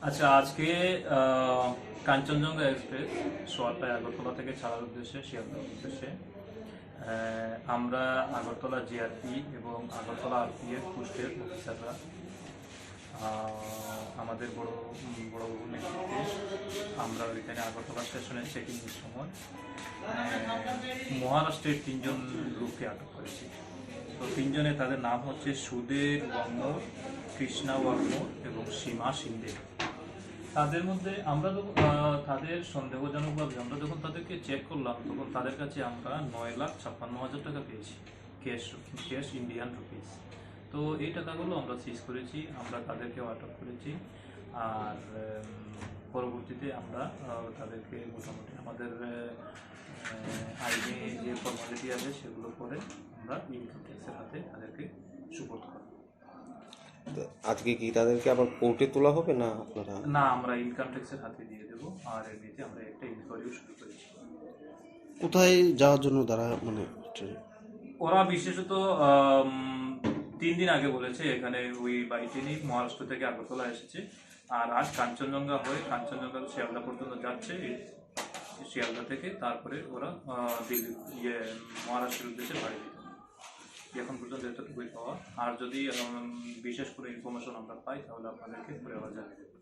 আচ্ছা, আজকে কাঞ্চনজঙ্ঘা এক্সপ্রেস সোয়াটায় আগরতলা থেকে ছাড়ার উদ্দেশ্যে শিয়ালদার উদ্দেশ্যে আমরা আগরতলা জিআরপি এবং আগরতলা আরপিএফ পোস্টের অফিসাররা আমাদের বড় বড়বাবুর নেতৃত্বে আমরা ওইখানে আগরতলা স্টেশনে চেকিংয়ের সময় মহারাষ্ট্রের 3জন লোককে আটক করেছি। তো 3জনে তাদের নাম হচ্ছে সুধীর ওয়ার্মোর, কৃষ্ণা ওয়ার্মোর এবং সীমা সিন্দে। তাদের মধ্যে আমরা যখন তাদের সন্দেহজনকভাবে আমরা যখন তাদেরকে চেক করলাম তখন তাদের কাছে আমরা 9,56,000 টাকা পেয়েছি, ক্যাশ ইন্ডিয়ান রুপিস। তো এই টাকাগুলো আমরা সিজ করেছি, আমরা তাদেরকেও আটক করেছি। আর পরবর্তীতে আমরা তাদেরকে মোটামুটি আমাদের আইনে যে ফর্মালিটি আছে সেগুলো করে আমরা ইনকাম ট্যাক্সের হাতে তাদেরকে সুপোর্ট করব। আজকে কি তাদেরকে আবার কোর্টে তোলা হবে না আপনারা? না, আমরা ইনকাম ট্যাক্সের হাতে দিয়ে দেবো। আর এমনিতে আমরা একটা ইনকোয়ারিও শুরু করেছি। কোথায় যাওয়ার জন্য তারা ওরা বিশেষত 3 দিন আগে বলেছে এখানে ওই বাইকে নিয়ে মহারাষ্ট্র থেকে আগরতলা এসেছে, আর আজ কাঞ্চনজঙ্ঘা হয়ে কাঞ্চনজঙ্ঘা শিয়ালদা পর্যন্ত যাচ্ছে। শিয়ালদা থেকে তারপরে ওরা দিল্লি মহারাষ্ট্রের উদ্দেশ্যে বাড়ি দিতে হবে। এখন পর্যন্ত এতটুকুই পাওয়া। আর যদি বিশেষ করে ইনফরমেশন আমরা পাই তাহলে আপনাদেরকে পরে আবার জানিয়ে দেবো।